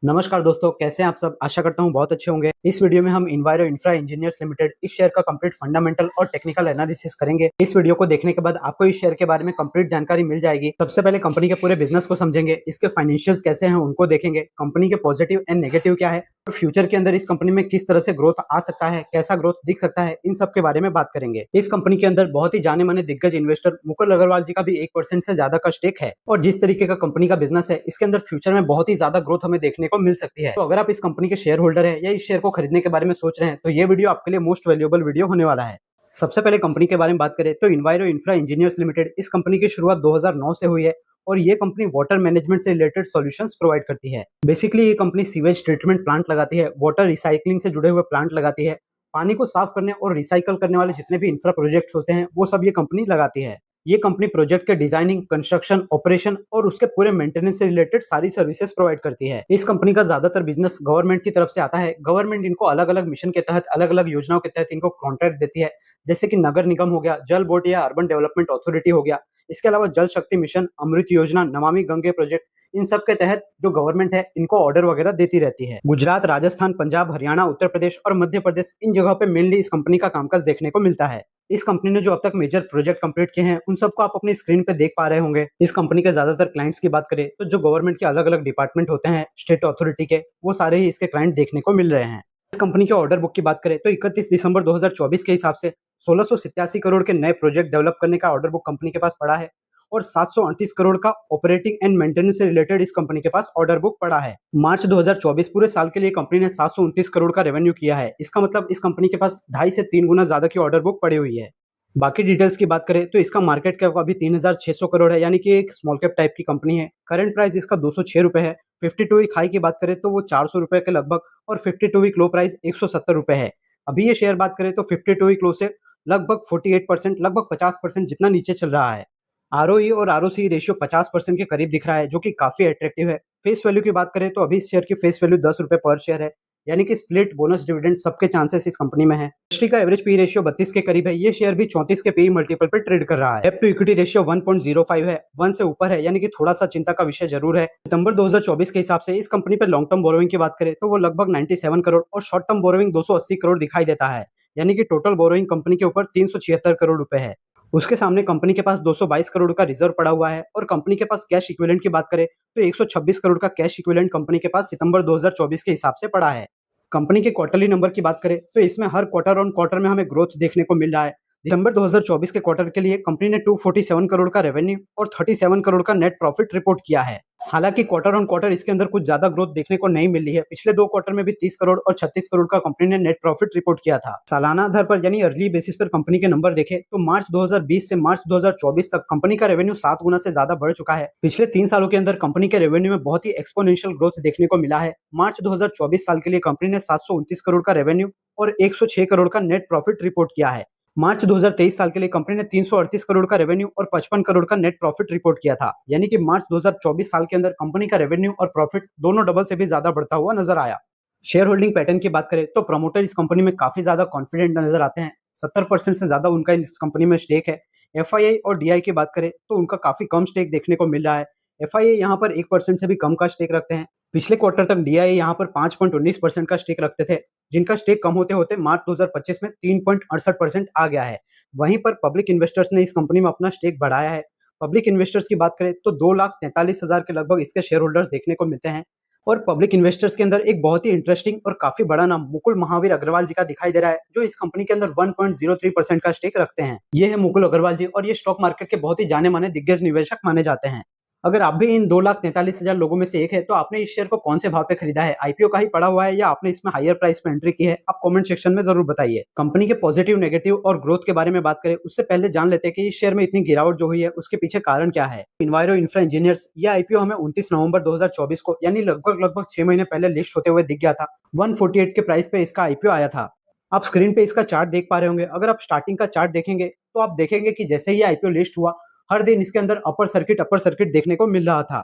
नमस्कार दोस्तों, कैसे हैं आप सब? आशा करता हूँ बहुत अच्छे होंगे। इस वीडियो में हम इन्वायरो इंफ्रा इंजीनियर्स लिमिटेड इस शेयर का कंप्लीट फंडामेंटल और टेक्निकल एनालिसिस करेंगे। इस वीडियो को देखने के बाद आपको इस शेयर के बारे में कंप्लीट जानकारी मिल जाएगी। सबसे पहले कंपनी के पूरे बिजनेस को समझेंगे, इसके फाइनेंशियल्स कैसे हैं उनको देखेंगे, कंपनी के पॉजिटिव एंड नेगेटिव क्या है और फ्यूचर के अंदर इस कंपनी में किस तरह से ग्रोथ आ सकता है, कैसा ग्रोथ दिख सकता है, इन सब के बारे में बात करेंगे। इस कंपनी के अंदर बहुत ही जाने माने दिग्गज इन्वेस्टर मुकुल अग्रवाल जी का भी 1% से ज्यादा का स्टेक है और जिस तरीके का कंपनी का बिजनेस है, इसके अंदर फ्यूचर में बहुत ही ज्यादा ग्रोथ हमें देखने को मिल सकती है। तो अगर आप इस कंपनी के शेयर होल्डर है या इस शेयर को खरीदने के बारे में सोच रहे हैं तो ये वीडियो आपके लिए मोस्ट वैल्यूएबल वीडियो होने वाला है। सबसे पहले कंपनी के बारे में बात करें तो इन्वायरो इंफ्रा इंजीनियर्स लिमिटेड इस कंपनी की शुरुआत 2009 से हुई है और ये कंपनी वाटर मैनेजमेंट से रिलेटेड सॉल्यूशंस प्रोवाइड करती है। बेसिकली ये कंपनी सीवेज ट्रीटमेंट प्लांट लगाती है, वाटर रिसाइकलिंग से जुड़े हुए प्लांट लगाती है, पानी को साफ करने और रिसाइकल करने वाले जितने भी इंफ्रा प्रोजेक्ट्स होते हैं वो सब ये कंपनी लगाती है। ये कंपनी प्रोजेक्ट के डिजाइनिंग, कंस्ट्रक्शन, ऑपरेशन और उसके पूरे मेंटेनेंस से रिलेटेड सारी सर्विसेज प्रोवाइड करती है। इस कंपनी का ज्यादातर बिजनेस गवर्नमेंट की तरफ से आता है। गवर्नमेंट इनको अलग अलग मिशन के तहत, अलग अलग योजनाओं के तहत इनको कॉन्ट्रैक्ट देती है, जैसे कि नगर निगम हो गया, जल बोर्ड या अर्बन डेवलपमेंट अथॉरिटी हो गया। इसके अलावा जल शक्ति मिशन, अमृत योजना, नमामि गंगे प्रोजेक्ट, इन सब के तहत जो गवर्नमेंट है इनको ऑर्डर वगैरह देती रहती है। गुजरात, राजस्थान, पंजाब, हरियाणा, उत्तर प्रदेश और मध्य प्रदेश, इन जगहों पे मेनली इस कंपनी का कामकाज देखने को मिलता है। इस कंपनी ने जो अब तक मेजर प्रोजेक्ट कंप्लीट किए हैं उन सबको आप अपनी स्क्रीन पे देख पा रहे होंगे। इस कंपनी के ज्यादातर क्लाइंट्स की बात करें तो जो गवर्नमेंट के अलग अलग डिपार्टमेंट होते हैं, स्टेट अथॉरिटी के, वो सारे ही इसके क्लाइंट देखने को मिल रहे हैं। इस कंपनी के ऑर्डर बुक की बात करें तो 31 दिसंबर 2024 के हिसाब से 1687 करोड़ के नए प्रोजेक्ट डेवलप करने का ऑर्डर बुक कंपनी के पास पड़ा है और 738 करोड़ का ऑपरेटिंग एंड मेंटेनेंस से रिलेटेड इस कंपनी के पास ऑर्डर बुक पड़ा है। मार्च 2024 पूरे साल के लिए कंपनी ने 729 करोड़ का रेवेन्यू किया है। इसका मतलब इस कंपनी के पास 2.5 से 3 गुना ज्यादा की ऑर्डर बुक पड़ी हुई है। बाकी डिटेल्स की बात करें तो इसका मार्केट कैप अभी 3600 करोड़ है, यानी कि एक स्मॉल कैप टाइप की कंपनी है। करंट प्राइस इसका 206 रुपए है। 52 वीक हाई की बात करें तो वो 400 रुपए के लगभग और 52 वीक लो प्राइस 170 रुपए है। अभी ये शेयर बात करें तो 52 वीक लो से लगभग 48%, लगभग 50% जितना नीचे चल रहा है। आरओई और आरओसी रेशियो 50% के करीब दिख रहा है, जो कि काफी अट्रैक्टिव है। फेस वैल्यू की बात करें तो अभी इस शेयर की फेस वैल्यू 10 रुपए पर शेयर है, यानी कि स्प्लिट, बोनस, डिविडेंड सबके चांसेस इस कंपनी में है। इंडस्ट्री का एवरेज पी रेशियो 32 के करीब है। ये शेयर भी 34 के पी मल्टीपल पे ट्रेड कर रहा है। डेब्ट टू इक्विटी रेशियो 1.05 है, 1 से ऊपर है, यानी कि थोड़ा सा चिंता का विषय जरूर है। सितंबर 2024 के हिसाब से इस कंपनी पे लॉन्ग टर्म बोरोइंग की बात करें तो वो लगभग 97 करोड़ और शॉर्ट टर्म बोरोइंग 280 करोड़ दिखाई देता है, यानी कि टोटल बोरोइंग कंपनी के ऊपर 376 करोड़ रुपए है। उसके सामने कंपनी के पास 222 करोड़ का रिजर्व पड़ा हुआ है और कंपनी के पास कैश इक्विवेलेंट की बात करें तो 126 करोड़ का कैश इक्विवेलेंट कंपनी के पास सितंबर 2024 के हिसाब से पड़ा है। कंपनी के क्वार्टरली नंबर की बात करें तो इसमें हर क्वार्टर ऑन क्वार्टर में हमें ग्रोथ देखने को मिल रहा है। दिसंबर 2024 के क्वार्टर के लिए कंपनी ने 247 करोड़ का रेवेन्यू और 37 करोड़ का नेट प्रॉफिट रिपोर्ट किया है। हालांकि क्वार्टर ऑन क्वार्टर इसके अंदर कुछ ज्यादा ग्रोथ देखने को नहीं मिली है। पिछले 2 क्वार्टर में भी 30 करोड़ और 36 करोड़ का कंपनी ने नेट प्रॉफिट रिपोर्ट किया था। सालाना आधार पर यानी अर्ली बेसिस पर कंपनी के नंबर देखें तो मार्च 2020 से मार्च 2024 तक कंपनी का रेवेन्यू 7 गुना से ज्यादा बढ़ चुका है। पिछले 3 सालों के अंदर कंपनी के रेवेन्यू में बहुत ही एक्सपोनेंशियल ग्रोथ देखने को मिला है। मार्च 2024 साल के लिए कंपनी ने 729 करोड़ का रेवेन्यू और 106 करोड़ का नेट प्रॉफिट रिपोर्ट किया है। मार्च 2023 साल के लिए कंपनी ने 338 करोड़ का रेवेन्यू और 55 करोड़ का नेट प्रॉफिट रिपोर्ट किया था, यानी कि मार्च 2024 साल के अंदर कंपनी का रेवेन्यू और प्रॉफिट दोनों डबल से भी ज्यादा बढ़ता हुआ नजर आया। शेयर होल्डिंग पैटर्न की बात करें तो प्रमोटर इस कंपनी में काफी ज्यादा कॉन्फिडेंट नजर आते हैं। 70% से ज्यादा उनका इस कंपनी में स्टेक है। एफआईआई और डीआई की बात करें तो उनका काफी कम स्टेक देखने को मिल रहा है। एफआईआई यहाँ पर 1% से भी कम का स्टेक रखते हैं। पिछले क्वार्टर तक डीआई यहाँ पर 5.19% का स्टेक रखते थे, जिनका स्टेक कम होते होते मार्च 2025 में 3.68% आ गया है। वहीं पर पब्लिक इन्वेस्टर्स ने इस कंपनी में अपना स्टेक बढ़ाया है। पब्लिक इन्वेस्टर्स की बात करें तो 2,43,000 के लगभग इसके शेयर होल्डर्स देखने को मिलते हैं और पब्लिक इन्वेस्टर्स के अंदर एक बहुत ही इंटरेस्टिंग और काफी बड़ा नाम मुकुल महावीर अग्रवाल जी का दिखाई दे रहा है, जो इस कंपनी के अंदर 1.03% का स्टेक रखते हैं। ये है मुकुल अग्रवाल जी और ये स्टॉक मार्केट के बहुत ही जाने माने दिग्गज निवेशक माने जाते हैं। अगर आप भी इन 2,43,000 लोगों में से एक है तो आपने इस शेयर को कौन से भाव पे खरीदा है? आईपीओ का ही पड़ा हुआ है या आपने इसमें हायर प्राइस पे एंट्री की है? आप कमेंट सेक्शन में जरूर बताइए। कंपनी के पॉजिटिव, नेगेटिव और ग्रोथ के बारे में बात करें उससे पहले जान लेते हैं कि इस शेयर में इतनी गिरावट जो हुई है उसके पीछे कारण क्या है। इन्वायरो इंफ्रा इंजीनियर्स, ये आईपीओ हमें 29 नवंबर 2024 को, यानी लगभग 6 महीने पहले लिस्ट होते हुए दिख गया था। 148 के प्राइस पे इसका आईपीओ आया था। आप स्क्रीन पे इसका चार्ट देख पा रहे होंगे। अगर आप स्टार्टिंग का चार्ट देखेंगे तो आप देखेंगे कि जैसे ही आईपीओ लिस्ट हुआ हर दिन इसके अंदर अपर सर्किट देखने को मिल रहा था।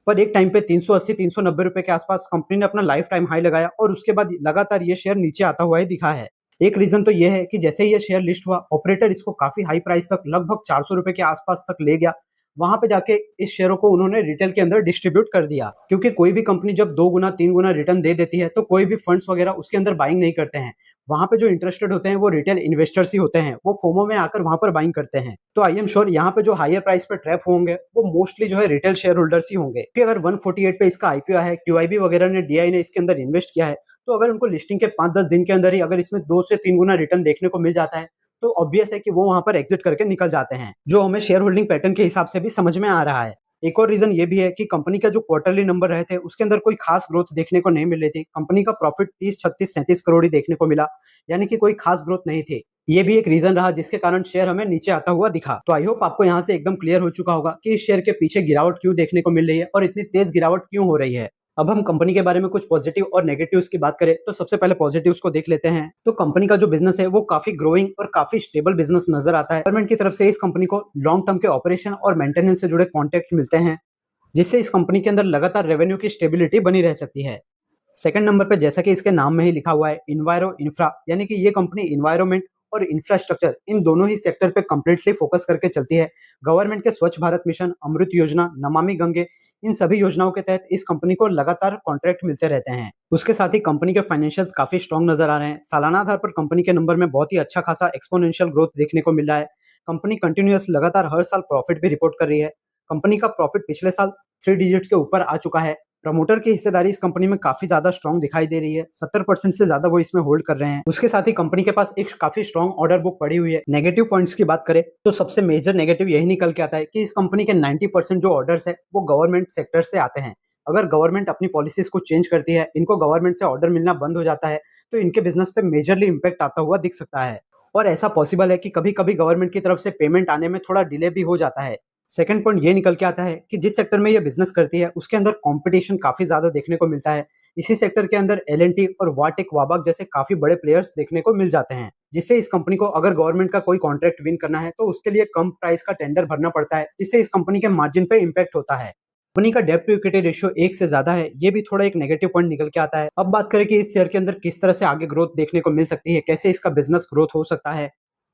पर एक टाइम पे 380-390 रुपए के आसपास कंपनी ने अपना लाइफ टाइम हाई लगाया और उसके बाद लगातार ये शेयर नीचे आता हुआ ही दिखा है। एक रीजन तो ये है कि जैसे ही ये शेयर लिस्ट हुआ ऑपरेटर इसको काफी हाई प्राइस तक, लगभग 400 रुपए के आसपास तक ले गया। वहां पे जाके इस शेयरों को उन्होंने रिटेल के अंदर डिस्ट्रीब्यूट कर दिया, क्योंकि कोई भी कंपनी जब 2 गुना 3 गुना रिटर्न दे देती है तो कोई भी फंड्स वगैरह उसके अंदर बाइंग नहीं करते हैं। वहां पे जो इंटरेस्टेड होते हैं वो रिटेल इन्वेस्टर्स ही होते हैं, वो फोमो में आकर वहां पर बाइंग करते हैं। तो आई एम श्योर यहाँ पे जो हायर प्राइस पे ट्रैप होंगे वो मोस्टली जो है रिटेल शेयर होल्डर्स ही होंगे, कि अगर 148 पे इसका आईपीओ है, क्यूआईबी वगैरह ने, डीआई ने इसके अंदर इन्वेस्ट किया है, तो अगर उनको लिस्टिंग के 5-10 दिन के अंदर ही अगर इसमें 2 से 3 गुना रिटर्न देखने को मिल जाता है तो ऑब्वियस है कि वो वहां पर एग्जिट करके निकल जाते हैं, जो हमें शेयर होल्डिंग पैटर्न के हिसाब से भी समझ में आ रहा है। एक और रीजन ये भी है कि कंपनी का जो क्वार्टरली नंबर रहे थे उसके अंदर कोई खास ग्रोथ देखने को नहीं मिल रही थी। कंपनी का प्रॉफिट 30, 36, 37 करोड़ ही देखने को मिला, यानी कि कोई खास ग्रोथ नहीं थी। ये भी एक रीजन रहा जिसके कारण शेयर हमें नीचे आता हुआ दिखा। तो आई होप आपको यहाँ से एकदम क्लियर हो चुका होगा कि इस शेयर के पीछे गिरावट क्यों देखने को मिल रही है और इतनी तेज गिरावट क्यों हो रही है। अब हम कंपनी के बारे में कुछ पॉजिटिव और नेगेटिव्स की बात करें तो सबसे पहले पॉजिटिव्स को देख लेते हैं। तो कंपनी का जो बिजनेस है वो काफी ग्रोइंग और काफी स्टेबल बिजनेस नजर आता है। गवर्नमेंट की तरफ से इस कंपनी को लॉन्ग टर्म के ऑपरेशन और मेंटेनेंस से जुड़े कॉन्ट्रैक्ट मिलते हैं, जिससे इस कंपनी के अंदर लगातार रेवेन्यू की स्टेबिलिटी बनी रह सकती है। सेकंड नंबर पे जैसा कि इसके नाम में ही लिखा हुआ है इन्वायरो इंफ्रा, यानी कि ये कंपनी इन्वायरमेंट और इंफ्रास्ट्रक्चर इन दोनों ही सेक्टर पे कंप्लीटली फोकस करके चलती है। गवर्नमेंट के स्वच्छ भारत मिशन, अमृत योजना, नमामि गंगे, इन सभी योजनाओं के तहत इस कंपनी को लगातार कॉन्ट्रैक्ट मिलते रहते हैं। उसके साथ ही कंपनी के फाइनेंशियल्स काफी स्ट्रॉन्ग नजर आ रहे हैं। सालाना आधार पर कंपनी के नंबर में बहुत ही अच्छा खासा एक्सपोनेंशियल ग्रोथ देखने को मिल रहा है। कंपनी कंटिन्यूअस लगातार हर साल प्रॉफिट भी रिपोर्ट कर रही है। कंपनी का प्रॉफिट पिछले साल 3 डिजिट्स के ऊपर आ चुका है। प्रमोटर की हिस्सेदारी इस कंपनी में काफी ज्यादा स्ट्रॉन्ग दिखाई दे रही है, 70% से ज्यादा वो इसमें होल्ड कर रहे हैं। उसके साथ ही कंपनी के पास एक काफी स्ट्रॉन्ग ऑर्डर बुक पड़ी हुई है। नेगेटिव पॉइंट्स की बात करें तो सबसे मेजर नेगेटिव यही निकल के आता है कि इस कंपनी के 90% जो ऑर्डर्स है वो गवर्नमेंट सेक्टर से आते हैं। अगर गवर्नमेंट अपनी पॉलिसीज को चेंज करती है, इनको गवर्नमेंट से ऑर्डर मिलना बंद हो जाता है, तो इनके बिजनेस पे मेजरली इंपैक्ट आता हुआ दिख सकता है। और ऐसा पॉसिबल है कि कभी कभी गवर्नमेंट की तरफ से पेमेंट आने में थोड़ा डिले भी हो जाता है। सेकंड पॉइंट ये निकल के आता है कि जिस सेक्टर में ये बिजनेस करती है उसके अंदर कंपटीशन काफी ज्यादा देखने को मिलता है। इसी सेक्टर के अंदर एल&टी और वाटेक वाबाक जैसे काफी बड़े प्लेयर्स देखने को मिल जाते हैं, जिससे इस कंपनी को अगर गवर्नमेंट का कोई कॉन्ट्रैक्ट विन करना है तो उसके लिए कम प्राइस का टेंडर भरना पड़ता है, जिससे इस कंपनी के मार्जिन पे इम्पैक्ट होता है। कंपनी का डेब्ट टू इक्विटी रेशियो 1 से ज्यादा है, ये भी थोड़ा एक नेगेटिव पॉइंट निकल के आता है। अब बात करें कि इस शेयर के अंदर किस तरह से आगे ग्रोथ देखने को मिल सकती है, कैसे इसका बिजनेस ग्रोथ हो सकता है।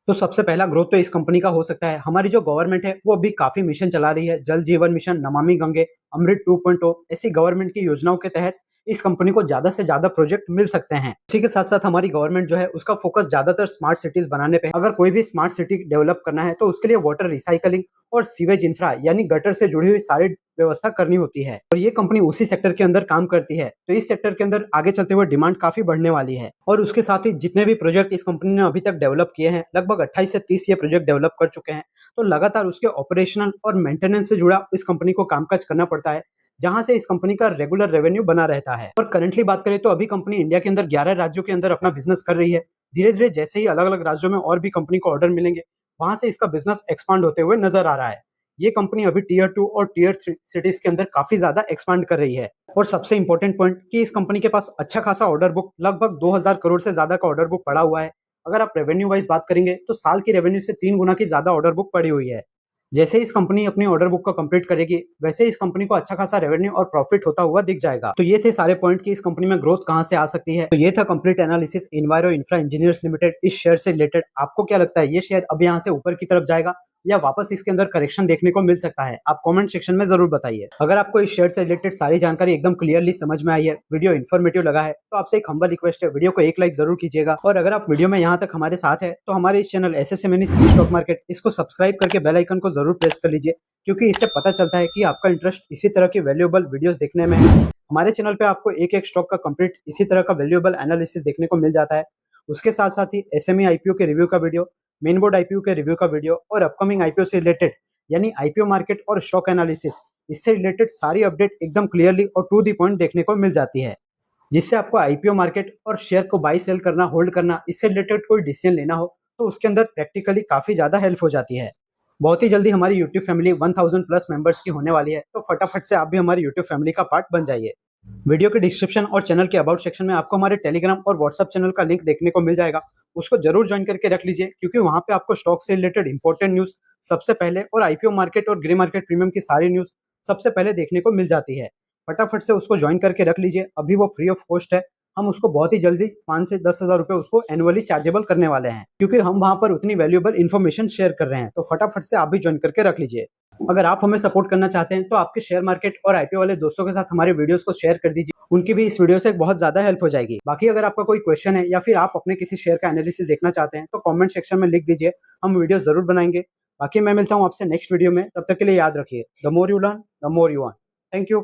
तो सबसे पहला ग्रोथ तो इस कंपनी का हो सकता है, हमारी जो गवर्नमेंट है वो अभी काफी मिशन चला रही है, जल जीवन मिशन, नमामि गंगे, अमृत 2.0, ऐसी गवर्नमेंट की योजनाओं के तहत इस कंपनी को ज्यादा से ज्यादा प्रोजेक्ट मिल सकते हैं। इसी के साथ साथ हमारी गवर्नमेंट जो है उसका फोकस ज्यादातर स्मार्ट सिटीज बनाने पे है। अगर कोई भी स्मार्ट सिटी डेवलप करना है तो उसके लिए वाटर रिसाइकलिंग और सीवेज इंफ्रा यानी गटर से जुड़ी हुई सारी व्यवस्था करनी होती है, और ये कंपनी उसी सेक्टर के अंदर काम करती है। तो इस सेक्टर के अंदर आगे चलते हुए डिमांड काफी बढ़ने वाली है। और उसके साथ ही जितने भी प्रोजेक्ट इस कंपनी ने अभी तक डेवलप किए हैं, लगभग 28 से 30 ये प्रोजेक्ट डेवलप कर चुके हैं, तो लगातार उसके ऑपरेशनल और मेंटेनेंस से जुड़ा इस कंपनी को कामकाज करना पड़ता है, जहां से इस कंपनी का रेगुलर रेवेन्यू बना रहता है। और करंटली बात करें तो अभी कंपनी इंडिया के अंदर 11 राज्यों के अंदर अपना बिजनेस कर रही है। धीरे धीरे जैसे ही अलग अलग राज्यों में और भी कंपनी को ऑर्डर मिलेंगे, वहां से इसका बिजनेस एक्सपांड होते हुए नजर आ रहा है। ये कंपनी अभी टियर 2 और टियर 3 सिटीज के अंदर काफी ज्यादा एक्सपांड कर रही है। और सबसे इंपॉर्टेंट पॉइंट कि इस कंपनी के पास अच्छा खासा ऑर्डर बुक, लगभग 2000 करोड़ से ज्यादा का ऑर्डर बुक पड़ा हुआ है। अगर आप रेवेन्यू वाइज बात करेंगे तो साल की रेवेन्यू से 3 गुना की ज्यादा ऑर्डर बुक पड़ी हुई है। जैसे इस कंपनी अपनी ऑर्डर बुक को कंप्लीट करेगी, वैसे इस कंपनी को अच्छा खासा रेवेन्यू और प्रॉफिट होता हुआ दिख जाएगा। तो ये थे सारे पॉइंट कि इस कंपनी में ग्रोथ कहां से आ सकती है। तो ये था complete analysis इन्वायरो infra engineers limited इस शेयर से रिलेटेड। आपको क्या लगता है, ये शेयर अब यहाँ से ऊपर की तरफ जाएगा या वापस इसके अंदर करेक्शन देखने को मिल सकता है? आप कमेंट सेक्शन में जरूर बताइए। अगर आपको इस शेयर से रिलेटेड सारी जानकारी एकदम क्लियरली समझ में आई है, वीडियो इन्फॉर्मेटिव लगा है, तो आपसे एक हम्बल रिक्वेस्ट है, वीडियो को एक लाइक जरूर कीजिएगा। और अगर आप वीडियो में यहाँ तक हमारे साथ है तो हमारे इस चैनल एसएसएमएनई स्टॉक मार्केट इसको सब्सक्राइब करके बेल आइकन को जरूर प्रेस कर लीजिए, क्योंकि इससे पता चलता है कि आपका इंटरेस्ट इसी तरह की वैल्यूएबल वीडियोस देखने में है। हमारे चैनल पे आपको एक एक स्टॉक का कंप्लीट इसी तरह का वैल्यूएबल एनालिसिस देखने को मिल जाता है। उसके साथ साथ ही एसएमई आईपीओ के रिव्यू का वीडियो, मेन बोर्ड आईपीओ के रिव्यू का वीडियो और अपकमिंग आईपीओ से रिलेटेड यानी आईपीओ मार्केट और स्टॉक एनालिसिस, इससे रिलेटेड सारी अपडेट एकदम क्लियरली और टू दी पॉइंट देखने को मिल जाती है, जिससे आपको आईपीओ मार्केट और शेयर को बाई सेल करना, होल्ड करना, इससे रिलेटेड कोई डिसीजन लेना हो तो उसके अंदर प्रैक्टिकली काफी ज्यादा हेल्प हो जाती है। बहुत ही जल्दी हमारी यूट्यूब फैमिली 1000 प्लस मेंबर्स की होने वाली है, तो फटाफट से आप भी हमारी यूट्यूब फैमिली का पार्ट बन जाइए। वीडियो के डिस्क्रिप्शन और चैनल के अबाउट सेक्शन में आपको हमारे टेलीग्राम और व्हाट्सएप चैनल का लिंक देखने को मिल जाएगा, उसको जरूर ज्वाइन करके रख लीजिए, क्योंकि वहां पे आपको स्टॉक से रिलेटेड इंपॉर्टेंट न्यूज सबसे पहले और आईपीओ मार्केट और ग्रे मार्केट प्रीमियम की सारी न्यूज सबसे पहले देखने को मिल जाती है। फटाफट से उसको ज्वाइन करके रख लीजिए, अभी वो फ्री ऑफ कॉस्ट है। हम उसको बहुत ही जल्दी 5 से 10,000 रुपए उसको एनुअली चार्जेबल करने वाले हैं, क्योंकि हम वहां पर उतनी वैल्यूएबल इन्फॉर्मेशन शेयर कर रहे हैं। तो फटाफट से आप भी ज्वाइन करके रख लीजिए। अगर आप हमें सपोर्ट करना चाहते हैं तो आपके शेयर मार्केट और आईपीओ वाले दोस्तों के साथ हमारे वीडियोस को शेयर कर दीजिए, उनकी भी इस वीडियो से बहुत ज्यादा हेल्प हो जाएगी। बाकी अगर आपका कोई क्वेश्चन है या फिर आप अपने किसी शेयर का एनालिसिस देखना चाहते हैं तो कमेंट सेक्शन में लिख दीजिए, हम वीडियो जरूर बनाएंगे। बाकी मैं मिलता हूँ आपसे नेक्स्ट वीडियो में, तब तक के लिए याद रखिए, the more you learn the more you earn. Thank you.